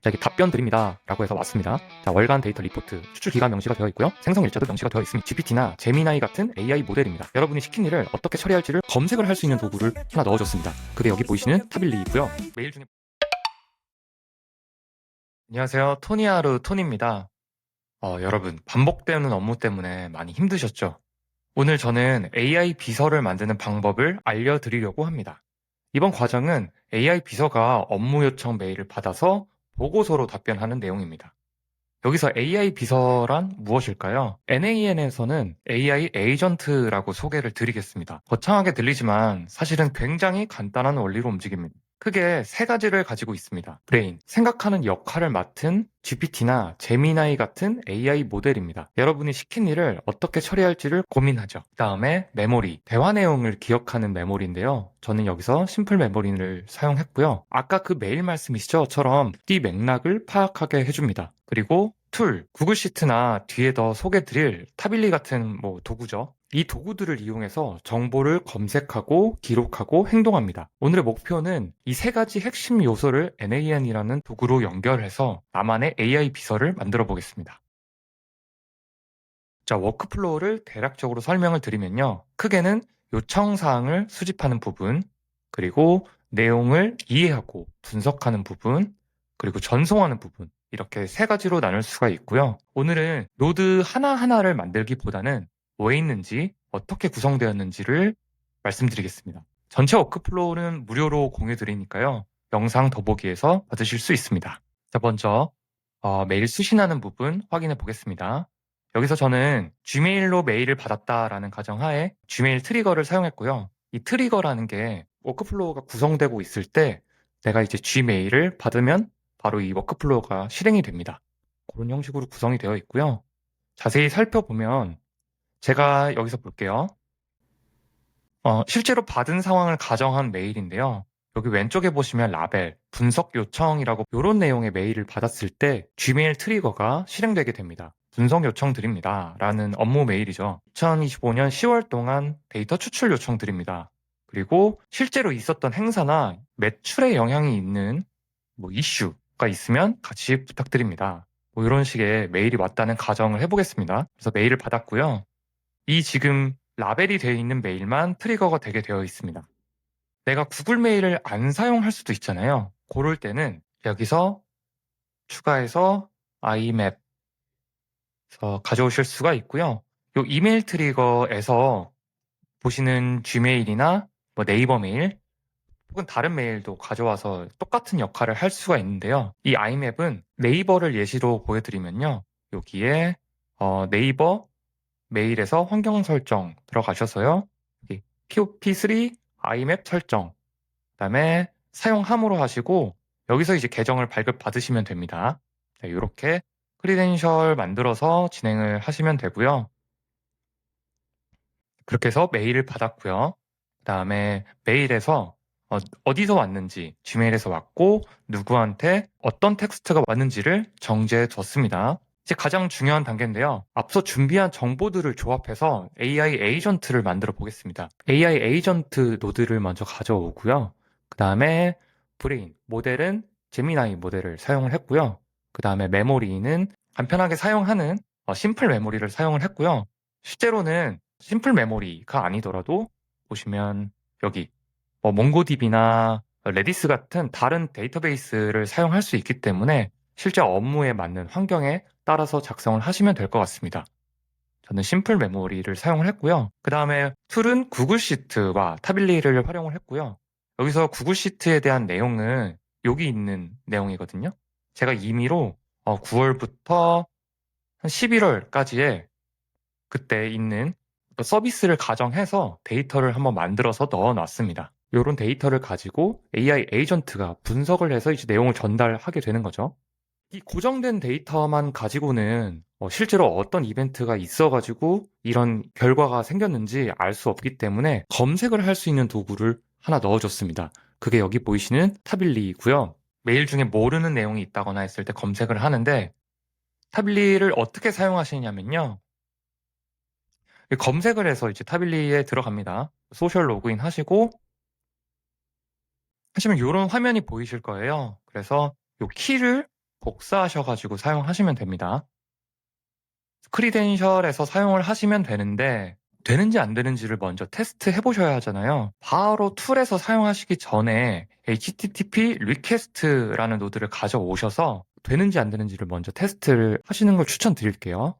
자, 이게 답변 드립니다 라고 해서 왔습니다. 자, 월간 데이터 리포트 추출 기간 명시가 되어 있고요. 생성 일자도 명시가 되어 있습니다. GPT나 제미나이 같은 AI 모델입니다. 여러분이 시킨 일을 어떻게 처리할지를 검색을 할 수 있는 도구를 하나 넣어줬습니다. 그게 여기 보이시는 타빌리이고요. 메일 중에 안녕하세요. 토니하루 톤입니다. 여러분, 반복되는 업무 때문에 많이 힘드셨죠? 오늘 저는 AI 비서를 만드는 방법을 알려드리려고 합니다. 이번 과정은 AI 비서가 업무 요청 메일을 받아서 보고서로 답변하는 내용입니다. 여기서 AI 비서란 무엇일까요? NAN에서는 AI 에이전트라고 소개를 드리겠습니다. 거창하게 들리지만 사실은 굉장히 간단한 원리로 움직입니다. 크게 세 가지를 가지고 있습니다. 브레인, 생각하는 역할을 맡은 GPT나 제미나이 같은 AI 모델입니다. 여러분이 시킨 일을 어떻게 처리할지를 고민하죠. 다음에 메모리, 대화 내용을 기억하는 메모리인데요. 저는 여기서 심플 메모리를 사용했고요. 아까 그 메일 말씀이시죠?처럼 띠 맥락을 파악하게 해줍니다. 그리고 툴, 구글 시트나 뒤에 더 소개드릴 타빌리 같은 도구죠. 이 도구들을 이용해서 정보를 검색하고 기록하고 행동합니다. 오늘의 목표는 이 세 가지 핵심 요소를 NAN이라는 도구로 연결해서 나만의 AI 비서를 만들어 보겠습니다. 자, 워크플로우를 대략적으로 설명을 드리면요. 크게는 요청 사항을 수집하는 부분, 그리고 내용을 이해하고 분석하는 부분, 그리고 전송하는 부분, 이렇게 세 가지로 나눌 수가 있고요. 오늘은 노드 하나하나를 만들기보다는 왜 있는지, 어떻게 구성되었는지를 말씀드리겠습니다. 전체 워크플로우는 무료로 공유 드리니까요. 영상 더보기에서 받으실 수 있습니다. 자, 먼저 메일 수신하는 부분 확인해 보겠습니다. 여기서 저는 Gmail로 메일을 받았다라는 가정하에 Gmail 트리거를 사용했고요. 이 트리거라는 게 워크플로우가 구성되고 있을 때 내가 이제 Gmail을 받으면 바로 이 워크플로우가 실행이 됩니다. 그런 형식으로 구성이 되어 있고요. 자세히 살펴보면 제가 여기서 볼게요. 실제로 받은 상황을 가정한 메일인데요. 여기 왼쪽에 보시면 라벨, 분석 요청이라고 이런 내용의 메일을 받았을 때 Gmail 트리거가 실행되게 됩니다. 분석 요청 드립니다. 라는 업무 메일이죠. 2025년 10월 동안 데이터 추출 요청 드립니다. 그리고 실제로 있었던 행사나 매출에 영향이 있는 이슈가 있으면 같이 부탁드립니다. 이런 식의 메일이 왔다는 가정을 해보겠습니다. 그래서 메일을 받았고요. 이 지금 라벨이 되어 있는 메일만 트리거가 되게 되어 있습니다. 내가 구글 메일을 안 사용할 수도 있잖아요. 그럴 때는 여기서 추가해서 IMAP에서 가져오실 수가 있고요. 이 이메일 트리거에서 보시는 Gmail이나 네이버 메일 혹은 다른 메일도 가져와서 똑같은 역할을 할 수가 있는데요. 이 IMAP은 네이버를 예시로 보여드리면요. 여기에 네이버 메일에서 환경 설정 들어가셔서요. 여기 POP3 IMAP 설정, 그다음에 사용함으로 하시고 여기서 이제 계정을 발급받으시면 됩니다. 네, 이렇게 크리덴셜 만들어서 진행을 하시면 되고요. 그렇게 해서 메일을 받았고요. 그다음에 메일에서 어디서 왔는지, Gmail에서 왔고 누구한테 어떤 텍스트가 왔는지를 정제해 뒀습니다. 이제 가장 중요한 단계인데요. 앞서 준비한 정보들을 조합해서 AI 에이전트를 만들어 보겠습니다. AI 에이전트 노드를 먼저 가져오고요. 그 다음에 브레인, 모델은 제미나이 모델을 사용을 했고요. 그 다음에 메모리는 간편하게 사용하는 심플 메모리를 사용을 했고요. 실제로는 심플 메모리가 아니더라도 보시면 여기 몽고DB나 레디스 같은 다른 데이터베이스를 사용할 수 있기 때문에 실제 업무에 맞는 환경에 따라서 작성을 하시면 될 것 같습니다. 저는 심플 메모리를 사용을 했고요. 그 다음에 툴은 구글 시트와 타빌리를 활용을 했고요. 여기서 구글 시트에 대한 내용은 여기 있는 내용이거든요. 제가 임의로 9월부터 한 11월까지의 그때 있는 서비스를 가정해서 데이터를 한번 만들어서 넣어놨습니다. 이런 데이터를 가지고 AI 에이전트가 분석을 해서 이제 내용을 전달하게 되는 거죠. 이 고정된 데이터만 가지고는 실제로 어떤 이벤트가 있어가지고 이런 결과가 생겼는지 알 수 없기 때문에 검색을 할 수 있는 도구를 하나 넣어줬습니다. 그게 여기 보이시는 타빌리이고요. 메일 중에 모르는 내용이 있다거나 했을 때 검색을 하는데 타빌리를 어떻게 사용하시냐면요. 검색을 해서 이제 타빌리에 들어갑니다. 소셜 로그인 하시고 하시면 이런 화면이 보이실 거예요. 그래서 이 키를 복사하셔가지고 사용하시면 됩니다. 크리덴셜에서 사용을 하시면 되는데 되는지 안 되는지를 먼저 테스트 해보셔야 하잖아요. 바로 툴에서 사용하시기 전에 HTTP 리퀘스트라는 노드를 가져오셔서 되는지 안 되는지를 먼저 테스트를 하시는 걸 추천드릴게요.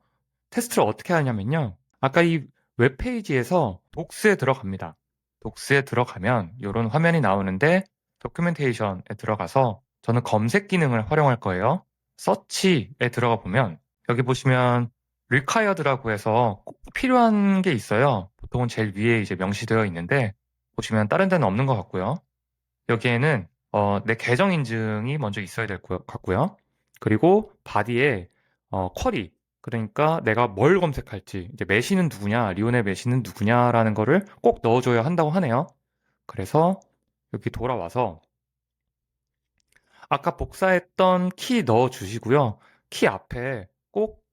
테스트를 어떻게 하냐면요. 아까 이 웹페이지에서 독스에 들어갑니다. 독스에 들어가면 이런 화면이 나오는데 도큐멘테이션에 들어가서 저는 검색 기능을 활용할 거예요. 서치에 들어가 보면 여기 보시면 required라고 해서 꼭 필요한 게 있어요. 보통은 제일 위에 이제 명시되어 있는데 보시면 다른 데는 없는 것 같고요. 여기에는 내 계정 인증이 먼저 있어야 될 것 같고요. 그리고 바디에 쿼리, 그러니까 내가 뭘 검색할지, 이제 메시는 누구냐, 리오넬 메시는 누구냐라는 거를 꼭 넣어줘야 한다고 하네요. 그래서 여기 돌아와서 아까 복사했던 키 넣어주시고요. 키 앞에 꼭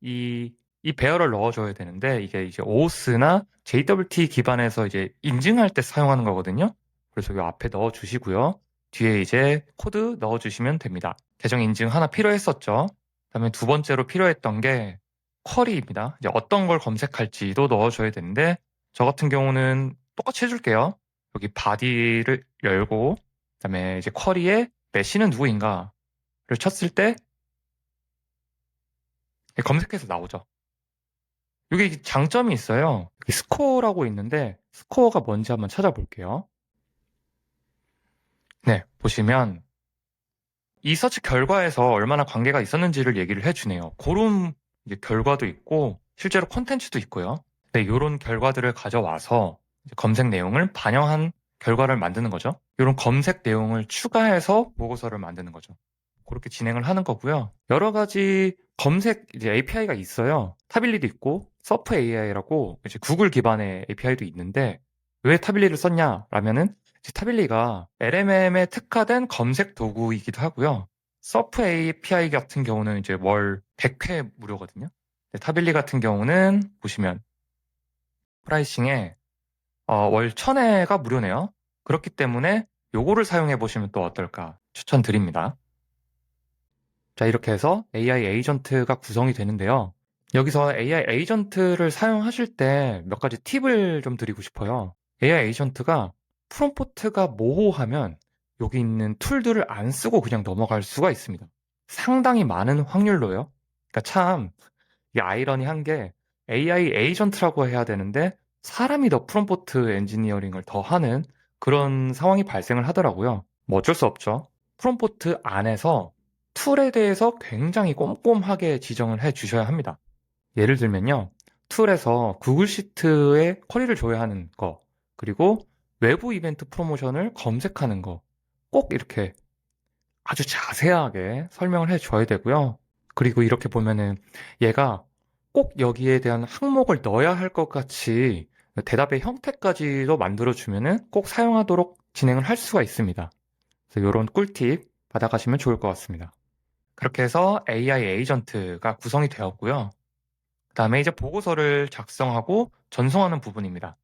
이 배열을 넣어줘야 되는데 이게 이제 OAuth나 JWT 기반에서 이제 인증할 때 사용하는 거거든요. 그래서 이 앞에 넣어주시고요. 뒤에 이제 코드 넣어주시면 됩니다. 계정 인증 하나 필요했었죠. 그다음에 두 번째로 필요했던 게 쿼리입니다. 이제 어떤 걸 검색할지도 넣어줘야 되는데 저 같은 경우는 똑같이 해줄게요. 여기 바디를 열고 그다음에 이제 쿼리에 메시는 누구인가를 쳤을 때 검색해서 나오죠. 여기 장점이 있어요. 여기 스코어라고 있는데 스코어가 뭔지 한번 찾아볼게요. 네, 보시면 이 서치 결과에서 얼마나 관계가 있었는지를 얘기를 해주네요. 그런 이제 결과도 있고 실제로 콘텐츠도 있고요. 네, 이런 결과들을 가져와서 이제 검색 내용을 반영한 결과를 만드는 거죠. 이런 검색 내용을 추가해서 보고서를 만드는 거죠. 그렇게 진행을 하는 거고요. 여러 가지 검색 이제 API가 있어요. 타빌리도 있고 서프 AI라고 이제 구글 기반의 API도 있는데 왜 타빌리를 썼냐라면은 타빌리가 LMM에 특화된 검색 도구이기도 하고요. 서프 API 같은 경우는 이제 월 100회 무료거든요. 타빌리 같은 경우는 보시면 프라이싱에 월 1000회가 무료네요. 그렇기 때문에 요거를 사용해 보시면 또 어떨까 추천드립니다. 자, 이렇게 해서 AI 에이전트가 구성이 되는데요. 여기서 AI 에이전트를 사용하실 때 몇 가지 팁을 좀 드리고 싶어요. AI 에이전트가 프롬프트가 모호하면 여기 있는 툴들을 안 쓰고 그냥 넘어갈 수가 있습니다. 상당히 많은 확률로요. 그러니까 참 이게 아이러니한 게 AI 에이전트라고 해야 되는데 사람이 더 프롬프트 엔지니어링을 더 하는 그런 상황이 발생을 하더라고요. 뭐 어쩔 수 없죠. 프롬프트 안에서 툴에 대해서 굉장히 꼼꼼하게 지정을 해 주셔야 합니다. 예를 들면요. 툴에서 구글 시트에 쿼리를 줘야 하는 거, 그리고 외부 이벤트 프로모션을 검색하는 거, 꼭 이렇게 아주 자세하게 설명을 해 줘야 되고요. 그리고 이렇게 보면은 얘가 꼭 여기에 대한 항목을 넣어야 할 것 같이 대답의 형태까지도 만들어 주면은 꼭 사용하도록 진행을 할 수가 있습니다. 그래서 이런 꿀팁 받아가시면 좋을 것 같습니다. 그렇게 해서 AI 에이전트가 구성이 되었고요. 그다음에 이제 보고서를 작성하고 전송하는 부분입니다.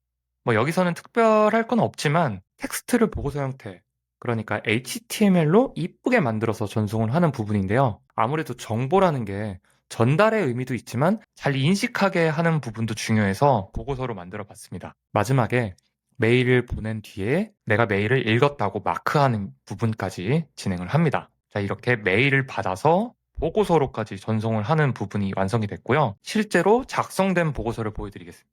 뭐 여기서는 특별할 건 없지만 텍스트를 보고서 형태, 그러니까 HTML로 이쁘게 만들어서 전송을 하는 부분인데요. 아무래도 정보라는 게 전달의 의미도 있지만 잘 인식하게 하는 부분도 중요해서 보고서로 만들어 봤습니다. 마지막에 메일을 보낸 뒤에 내가 메일을 읽었다고 마크하는 부분까지 진행을 합니다. 자, 이렇게 메일을 받아서 보고서로까지 전송을 하는 부분이 완성이 됐고요. 실제로 작성된 보고서를 보여드리겠습니다.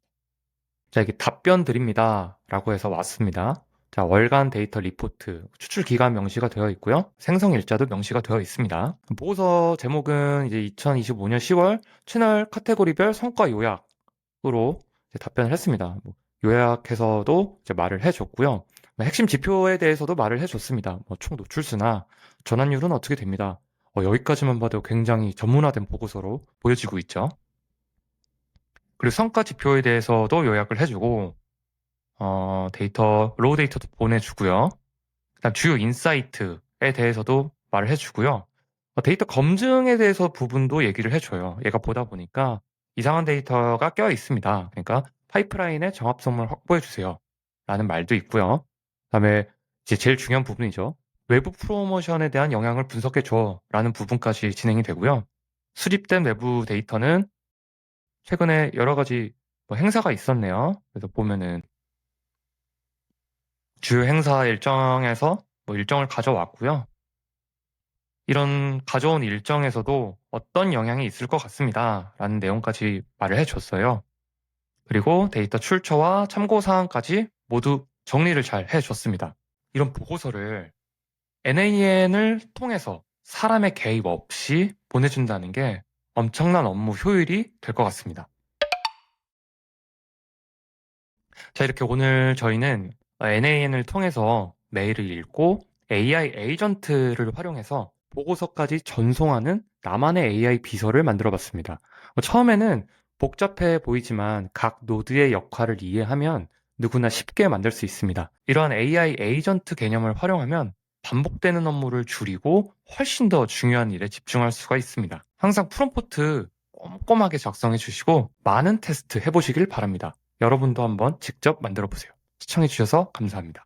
자, 이게 답변 드립니다. 라고 해서 왔습니다. 자, 월간 데이터 리포트, 추출 기간 명시가 되어 있고요. 생성 일자도 명시가 되어 있습니다. 보고서 제목은 이제 2025년 10월 채널 카테고리별 성과 요약으로 답변을 했습니다. 뭐 요약해서도 이제 말을 해줬고요. 핵심 지표에 대해서도 말을 해줬습니다. 총 노출수나 전환율은 어떻게 됩니다. 여기까지만 봐도 굉장히 전문화된 보고서로 보여지고 있죠. 그리고 성과 지표에 대해서도 요약을 해주고 로우 데이터도 보내주고요. 그다음 주요 인사이트에 대해서도 말을 해주고요. 데이터 검증에 대해서 부분도 얘기를 해줘요. 얘가 보다 보니까 이상한 데이터가 껴 있습니다. 그러니까 파이프라인의 정합성을 확보해 주세요. 라는 말도 있고요. 그다음에 이제 제일 중요한 부분이죠. 외부 프로모션에 대한 영향을 분석해 줘 라는 부분까지 진행이 되고요. 수집된 외부 데이터는 최근에 여러 가지 행사가 있었네요. 그래서 보면은 주요 행사 일정에서 일정을 가져왔고요. 이런 가져온 일정에서도 어떤 영향이 있을 것 같습니다. 라는 내용까지 말을 해줬어요. 그리고 데이터 출처와 참고사항까지 모두 정리를 잘 해줬습니다. 이런 보고서를 NAN을 통해서 사람의 개입 없이 보내준다는 게 엄청난 업무 효율이 될 것 같습니다. 자, 이렇게 오늘 저희는 NAN을 통해서 메일을 읽고 AI 에이전트를 활용해서 보고서까지 전송하는 나만의 AI 비서를 만들어 봤습니다. 처음에는 복잡해 보이지만 각 노드의 역할을 이해하면 누구나 쉽게 만들 수 있습니다. 이러한 AI 에이전트 개념을 활용하면 반복되는 업무를 줄이고 훨씬 더 중요한 일에 집중할 수가 있습니다. 항상 프롬프트 꼼꼼하게 작성해 주시고 많은 테스트 해보시길 바랍니다. 여러분도 한번 직접 만들어 보세요. 시청해 주셔서 감사합니다.